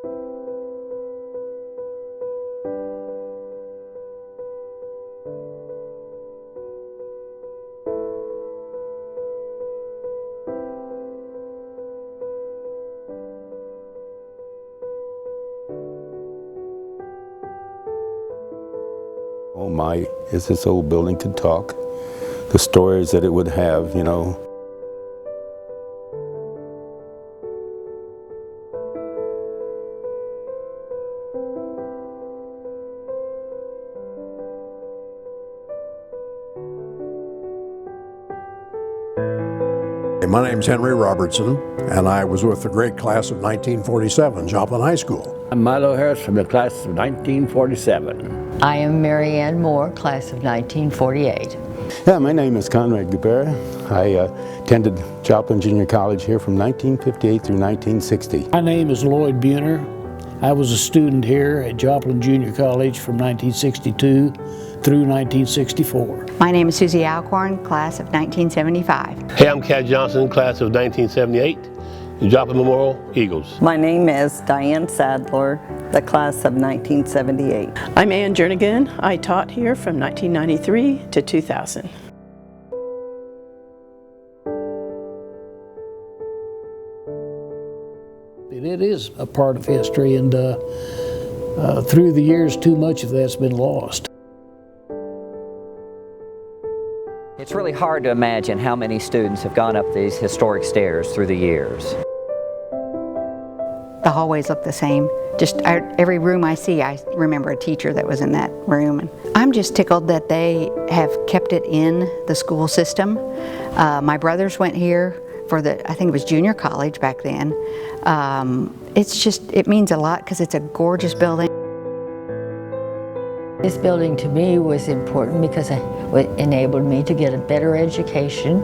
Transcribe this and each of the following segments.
Oh my, is this old building could talk. The stories that it would have, you know. My name's Henry Robertson, and I was with the great class of 1947, Joplin High School. I'm Milo Harris from the class of 1947. I am Mary Ann Moore, class of 1948. Yeah, my name is Conrad Gubera. I attended Joplin Junior College here from 1958 through 1960. My name is Lloyd Buhner. I was a student here at Joplin Junior College from 1962 through 1964. My name is Susie Alcorn, class of 1975. Hey, I'm Cat Johnson, class of 1978, the Joplin Memorial Eagles. My name is Diane Sadler, the class of 1978. I'm Ann Jernigan. I taught here from 1993 to 2000. It is a part of history, and through the years, too much of that's been lost. It's really hard to imagine how many students have gone up these historic stairs through the years. The hallways look the same. Just every room I see, I remember a teacher that was in that room. And I'm just tickled that they have kept it in the school system. My brothers went here for I think it was junior college back then. It means a lot because it's a gorgeous building. This building to me was important because it enabled me to get a better education,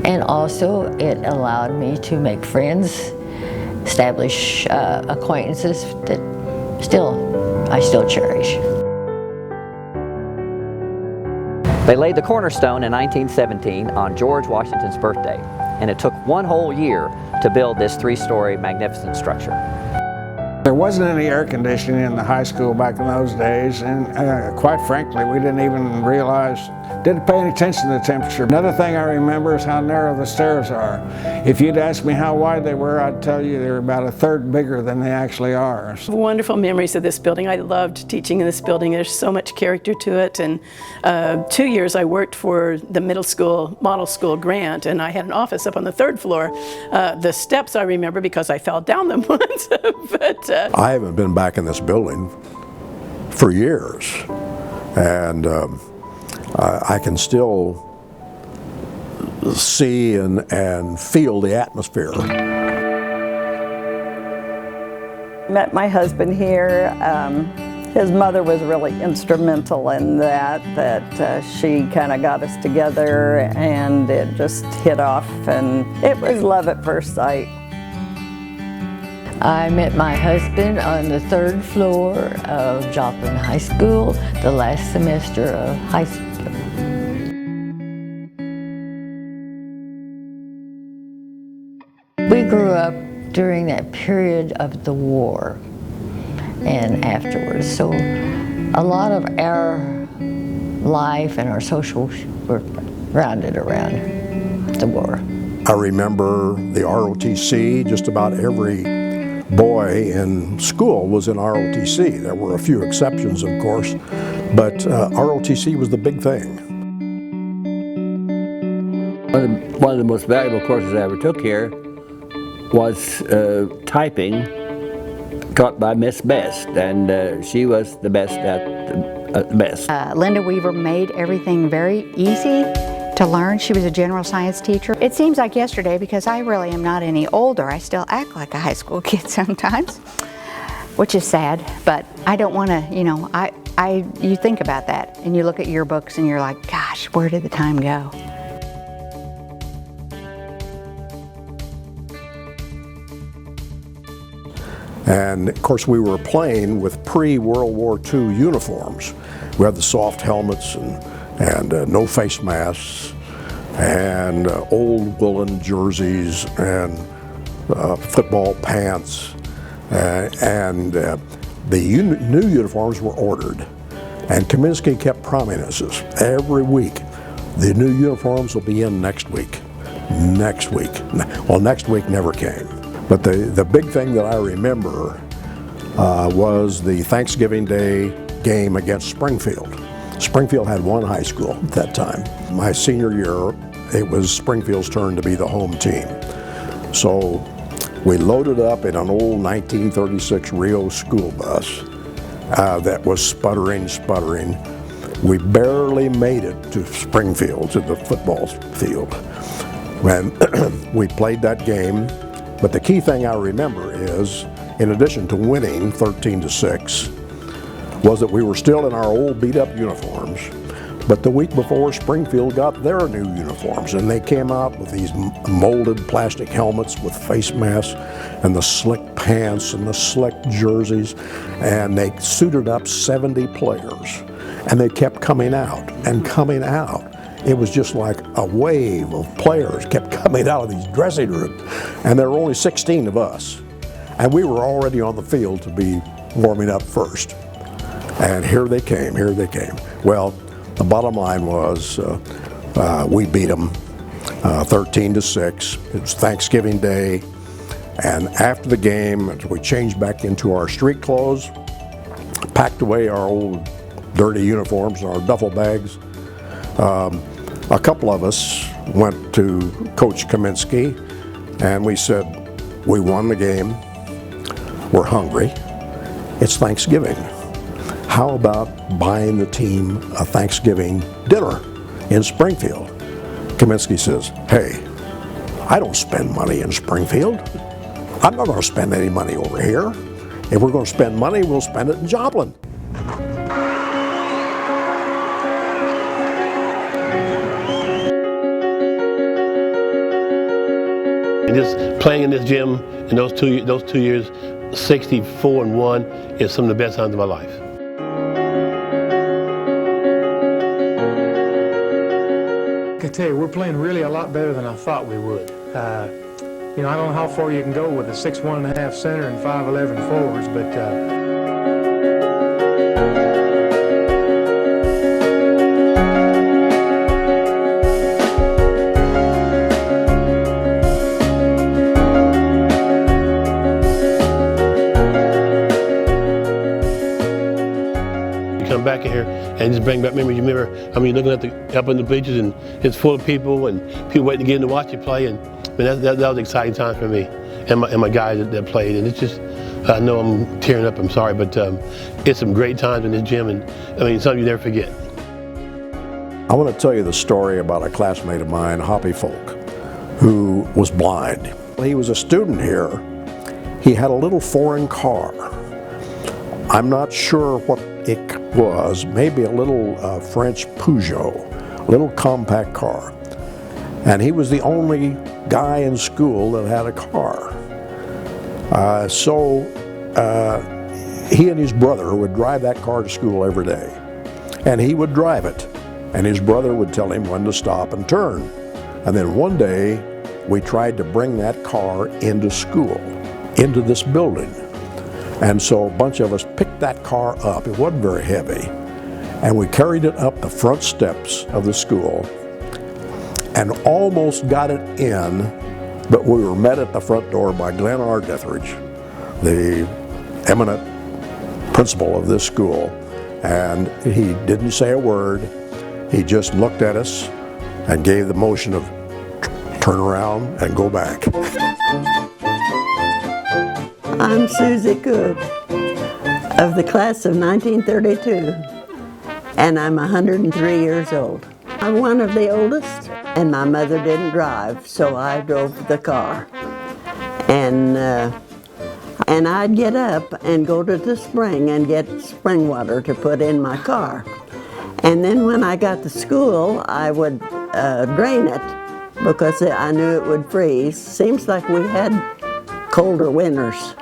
and also it allowed me to make friends, establish acquaintances that I still cherish. They laid the cornerstone in 1917 on George Washington's birthday, and it took one whole year to build this three-story magnificent structure. There wasn't any air conditioning in the high school back in those days, and quite frankly, we didn't even didn't pay any attention to the temperature. Another thing I remember is how narrow the stairs are. If you'd asked me how wide they were, I'd tell you they were about a third bigger than they actually are. Wonderful memories of this building. I loved teaching in this building. There's so much character to it. And 2 years I worked for the middle school model school grant, and I had an office up on the third floor. The steps I remember because I fell down them once. But I haven't been back in this building for years, and I can still see and feel the atmosphere. Met my husband here. His mother was really instrumental in that she kind of got us together, and it just hit off, and it was love at first sight. I met my husband on the third floor of Joplin High School, the last semester of high school. We grew up during that period of the war and afterwards, so a lot of our life and our social were rounded around the war. I remember the ROTC. Just about every boy in school was in ROTC. There were a few exceptions, of course, but ROTC was the big thing. One of the most valuable courses I ever took here was typing, taught by Miss Best, and she was the best at the best. Linda Weaver made everything very easy to learn. She was a general science teacher. It seems like yesterday because I really am not any older. I still act like a high school kid sometimes, which is sad, but I don't want to, you think about that and you look at your books and you're like, gosh, where did the time go? And of course we were playing with pre-World War II uniforms. We had the soft helmets and no face masks, and old woolen jerseys, and football pants, New uniforms were ordered, and Kaminsky kept promising us every week, the new uniforms will be in next week. Next week. Well, next week never came. But the big thing that I remember was the Thanksgiving Day game against Springfield. Springfield had one high school at that time. My senior year, it was Springfield's turn to be the home team. So we loaded up in an old 1936 Rio school bus that was sputtering. We barely made it to Springfield, to the football field. When we played that game, but the key thing I remember is, in addition to winning 13-6, was that we were still in our old beat-up uniforms. But the week before, Springfield got their new uniforms, and they came out with these molded plastic helmets with face masks and the slick pants and the slick jerseys, and they suited up 70 players, and they kept coming out and coming out. It was just like a wave of players kept coming out of these dressing rooms, and there were only 16 of us, and we were already on the field to be warming up first. And here they came. Well, the bottom line was we beat them 13-6. It was Thanksgiving Day, and after the game, we changed back into our street clothes, packed away our old dirty uniforms and our duffel bags. A couple of us went to Coach Kaminsky, and we said, we won the game, we're hungry, it's Thanksgiving. How about buying the team a Thanksgiving dinner in Springfield? Kaminsky says, hey, I don't spend money in Springfield. I'm not going to spend any money over here. If we're going to spend money, we'll spend it in Joplin. And just playing in this gym in those two years, 64-1, is some of the best times of my life. I can tell you, we're playing really a lot better than I thought we would. You know, I don't know how far you can go with a 6'1.5" center and 5'11" forwards, but come back in here and just bring back memories. You remember, I mean, looking at up in the bleachers, and it's full of people and people waiting to get in to watch you play, and I mean, that was an exciting time for me and my guys that played. And it's just, I know I'm tearing up, I'm sorry, but it's some great times in this gym, and I mean, something you never forget. I want to tell you the story about a classmate of mine, Hoppy Folk, who was blind. He was a student here. He had a little foreign car. I'm not sure what it was, maybe a little French Peugeot, a little compact car. And he was the only guy in school that had a car. So he and his brother would drive that car to school every day. And he would drive it. And his brother would tell him when to stop and turn. And then one day, we tried to bring that car into school, into this building. And so a bunch of us picked that car up. It wasn't very heavy. And we carried it up the front steps of the school and almost got it in, but we were met at the front door by Glenn R. Dethridge, the eminent principal of this school. And he didn't say a word. He just looked at us and gave the motion of turn around and go back. I'm Susie Cook of the class of 1932, and I'm 103 years old. I'm one of the oldest, and my mother didn't drive, so I drove the car. And I'd get up and go to the spring and get spring water to put in my car. And then when I got to school, I would drain it because I knew it would freeze. Seems like we had colder winters.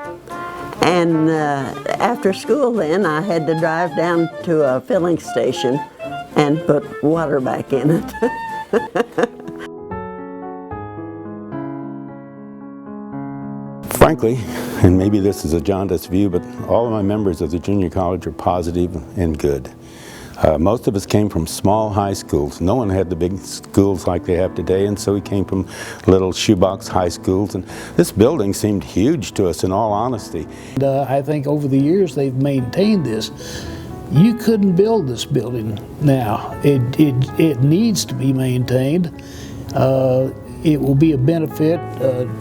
And after school then, I had to drive down to a filling station and put water back in it. Frankly, and maybe this is a jaundiced view, but all of my members of the junior college are positive and good. Most of us came from small high schools. No one had the big schools like they have today, and so we came from little shoebox high schools. And this building seemed huge to us, in all honesty. I think over the years they've maintained this. You couldn't build this building now. It needs to be maintained. It will be a benefit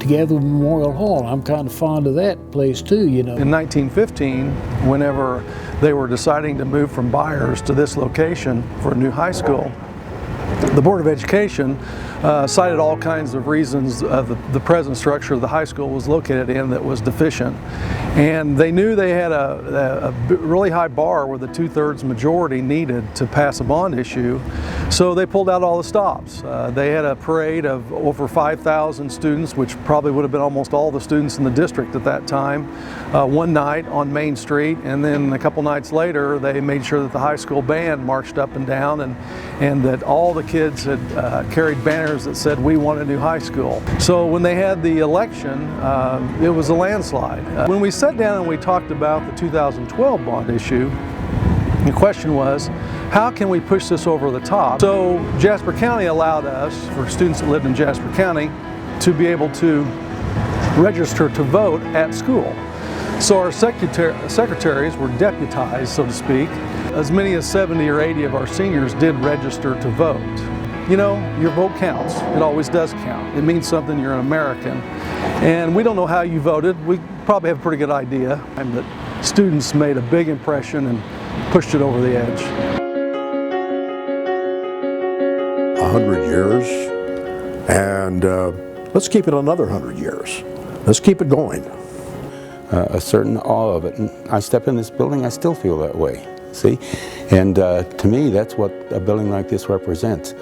together with Memorial Hall. I'm kind of fond of that place too, you know. In 1915, whenever they were deciding to move from Byers to this location for a new high school, the Board of Education cited all kinds of reasons the present structure the high school was located in that was deficient. And they knew they had a really high bar where the 2/3 majority needed to pass a bond issue, so they pulled out all the stops. They had a parade of over 5,000 students, which probably would have been almost all the students in the district at that time, one night on Main Street, and then a couple nights later they made sure that the high school band marched up and down, and that all the kids had carried banners that said, "We want a new high school." So when they had the election, it was a landslide. When we sat down and we talked about the 2012 bond issue, the question was, how can we push this over the top? So Jasper County allowed us, for students that lived in Jasper County, to be able to register to vote at school. So our secretaries were deputized, so to speak. As many as 70 or 80 of our seniors did register to vote. You know, your vote counts. It always does count. It means something. You're an American. And we don't know how you voted. We probably have a pretty good idea. And that students made a big impression and pushed it over the edge. 100 years, and let's keep it another 100 years. Let's keep it going. A certain awe of it. And I step in this building, I still feel that way, see? And to me, that's what a building like this represents.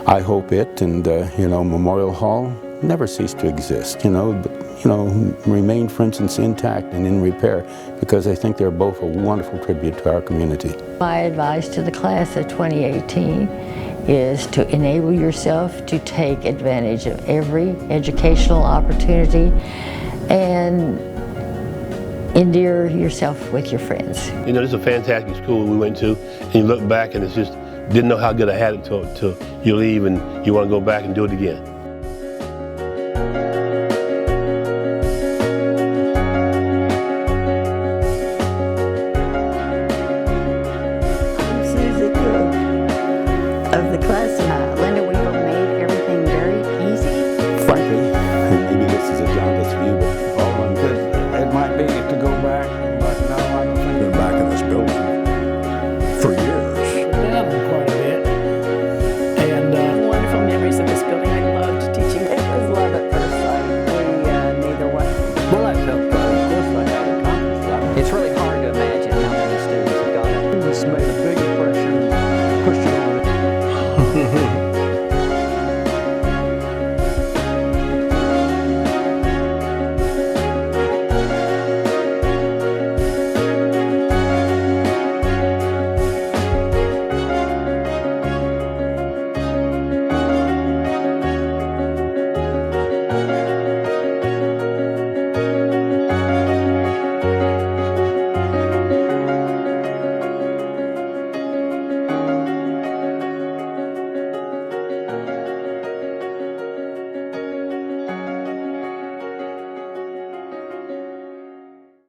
I hope it and, you know, Memorial Hall never cease to exist, remain, for instance, intact and in repair, because I think they're both a wonderful tribute to our community. My advice to the class of 2018 is to enable yourself to take advantage of every educational opportunity and endear yourself with your friends. You know, this is a fantastic school we went to, and you look back and it's just, didn't know how good I had it till you leave and you want to go back and do it again.